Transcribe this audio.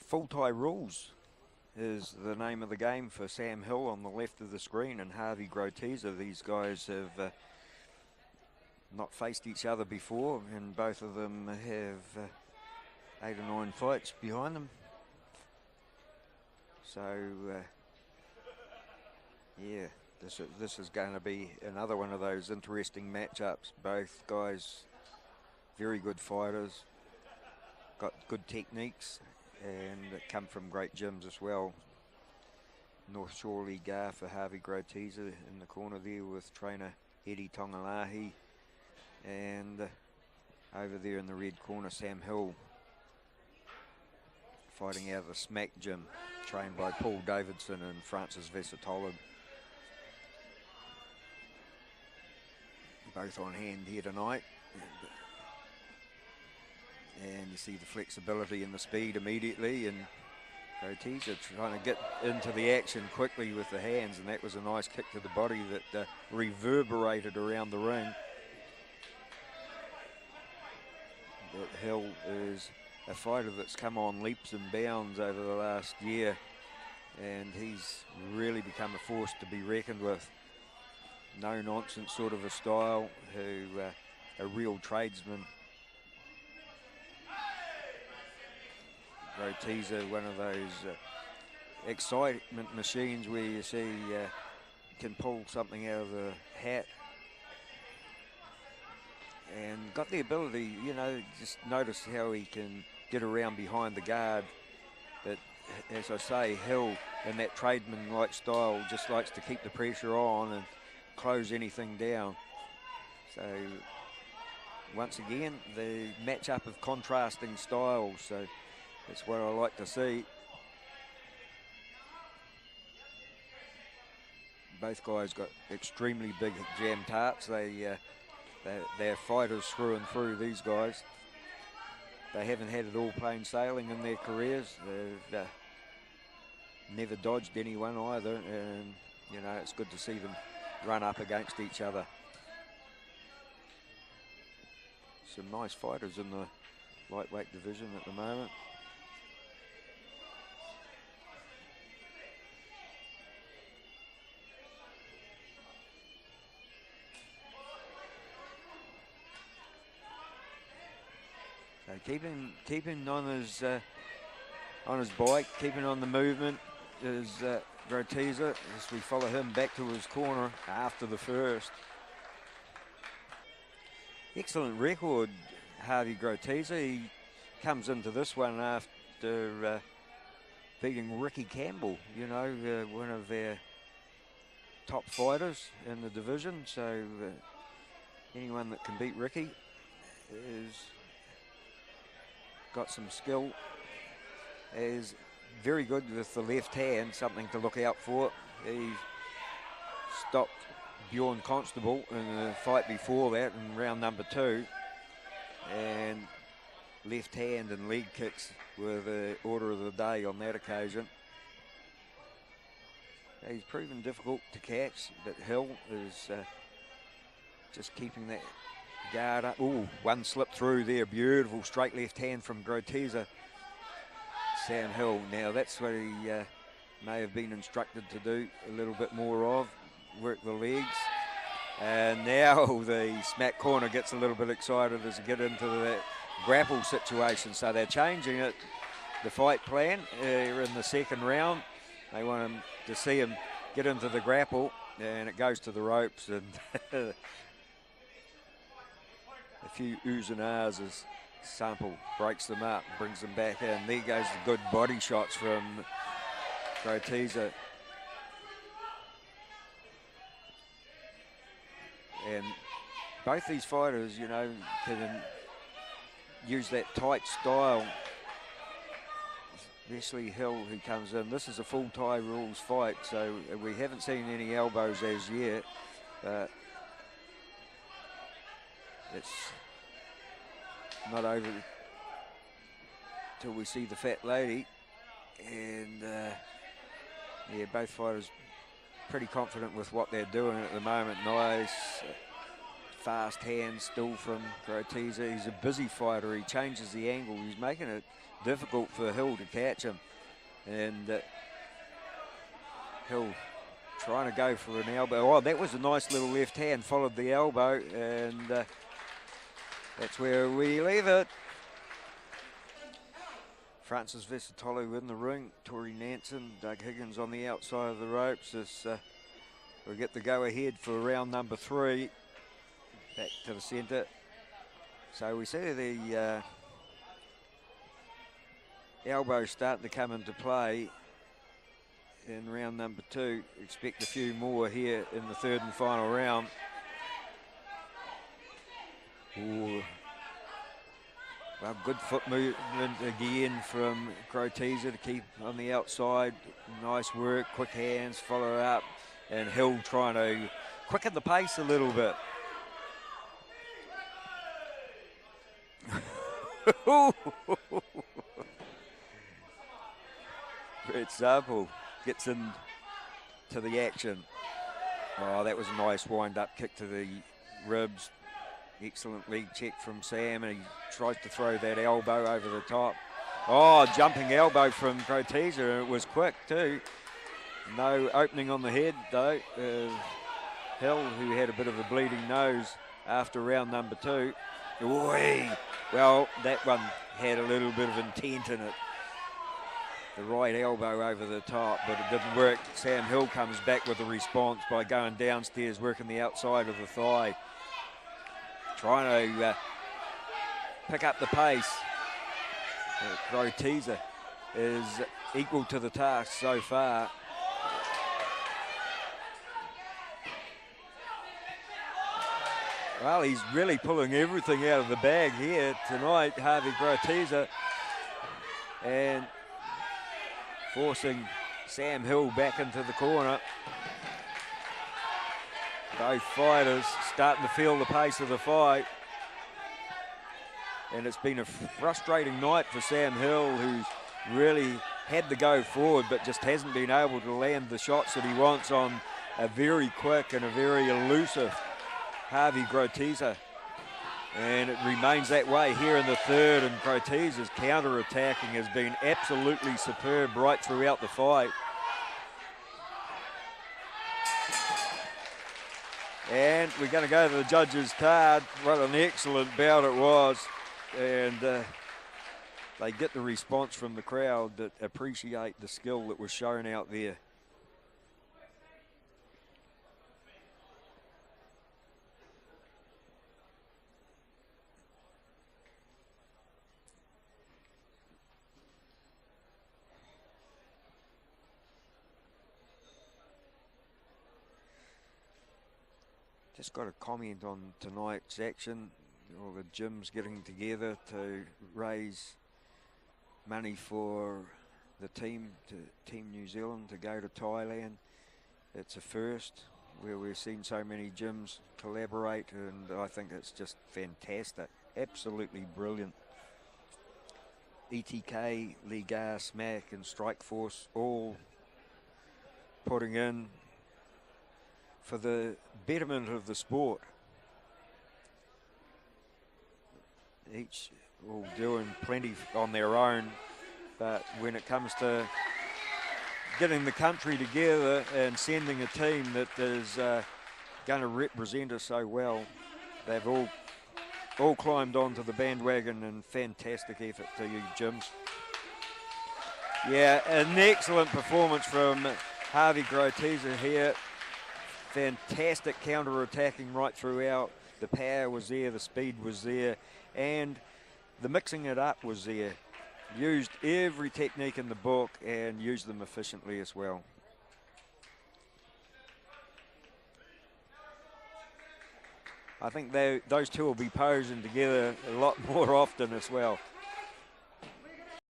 Full tie rules is the name of the game for Sam Hill on the left of the screen and Harvey G. These guys have not faced each other before, and both of them have 8 or 9 fights behind them. So, yeah, this is going to be another one of those interesting matchups. Both guys, very good fighters, got good techniques, and come from great gyms as well. North Shore League for Harvey G. in the corner there with trainer Eddie Tongalahi, and over there in the red corner, Sam Hill, fighting out of the Smack Gym, trained by Paul Davidson and Francis Vesitolid. Both on hand here tonight. And you see the flexibility and the speed immediately, and G trying to get into the action quickly with the hands, and that was a nice kick to the body that reverberated around the ring. But Hill is a fighter that's come on leaps and bounds over the last year, and he's really become a force to be reckoned with. No nonsense sort of a style, a real tradesman. G, one of those excitement machines where you see can pull something out of the hat, and got the ability, you know, just notice how he can get around behind the guard. But as I say, Hill in that tradesman-like style just likes to keep the pressure on and close anything down. So once again, the matchup of contrasting styles, so that's what I like to see. Both guys got extremely big jam tarts. They're fighters through and through, these guys. They haven't had it all plain sailing in their careers. They've never dodged anyone either, and you know, it's good to see them run up against each other. Some nice fighters in the lightweight division at the moment. So keeping on his bike, keeping on the movement is G, as we follow him back to his corner after the first. Excellent record, Harvey G. He comes into this one after beating Ricky Campbell, you know, one of their top fighters in the division. So anyone that can beat Ricky is got some skill, is very good with the left hand, something to look out for. He stopped Bjorn Constable in the fight before that in round number 2, and left hand and leg kicks were the order of the day on that occasion. He's proven difficult to catch, but Hill is just keeping that guard up. Ooh, one slip through there, beautiful straight left hand from G. Sam Hill, now that's what he may have been instructed to do a little bit more of, work the legs. And now the smack corner gets a little bit excited as they get into that grapple situation. So they're changing it, the fight plan in the second round. They want him to see him get into the grapple, and it goes to the ropes, and a few oohs and ahs as Sample breaks them up, brings them back in. There goes the good body shots from G. And both these fighters, you know, can use that tight style. Especially Hill, who comes in. This is a full tie rules fight, so we haven't seen any elbows as yet. It's not over till we see the fat lady. And yeah, both fighters pretty confident with what they're doing at the moment. Nice fast hands still from G. He's a busy fighter. He changes the angle. He's making it difficult for Hill to catch him. And Hill trying to go for an elbow. Oh, that was a nice little left hand, followed the elbow, and that's where we leave it. Francis Vesitolo in the ring, Tori Nansen, Doug Higgins on the outside of the ropes as we get the go ahead for round number 3. Back to the centre. So we see the elbow starting to come into play in round number 2. Expect a few more here in the 3rd and final round. Ooh. Well, good foot movement again from Groteser to keep on the outside. Nice work, quick hands, follow up, and Hill trying to quicken the pace a little bit. Brett Zapple gets into the action. Oh, that was a nice wind-up kick to the ribs. Excellent leg check from Sam, and he tries to throw that elbow over the top. Oh, jumping elbow from Groteser, and it was quick too. No opening on the head though. Hill, who had a bit of a bleeding nose after round number 2. Whee! Well, that one had a little bit of intent in it. The right elbow over the top, but it didn't work. Sam Hill comes back with a response by going downstairs, working the outside of the thigh. Trying to pick up the pace. Groteser is equal to the task so far. Well, he's really pulling everything out of the bag here tonight, Harvey Groteser, and forcing Sam Hill back into the corner. Both fighters starting to feel the pace of the fight. And it's been a frustrating night for Sam Hill, who's really had to go forward but just hasn't been able to land the shots that he wants on a very quick and a very elusive Harvey Groteser. And it remains that way here in the 3rd, and Groteser's counter-attacking has been absolutely superb right throughout the fight. And we're going to go to the judges' card. What an excellent bout it was. And they get the response from the crowd that appreciate the skill that was shown out there. Just got a comment on tonight's action. All the gyms getting together to raise money for the team, Team New Zealand, to go to Thailand. It's a first where we've seen so many gyms collaborate, and I think it's just fantastic. Absolutely brilliant. ETK, Liga, SMAC and Strikeforce all putting in for the betterment of the sport. Each all doing plenty on their own, but when it comes to getting the country together and sending a team that is going to represent us so well, they've all climbed onto the bandwagon, and fantastic effort to you, gyms. Yeah, an excellent performance from Harvey Groteser here. Fantastic counter-attacking right throughout. The power was there, the speed was there, and the mixing it up was there. Used every technique in the book and used them efficiently as well. I think those two will be posing together a lot more often as well.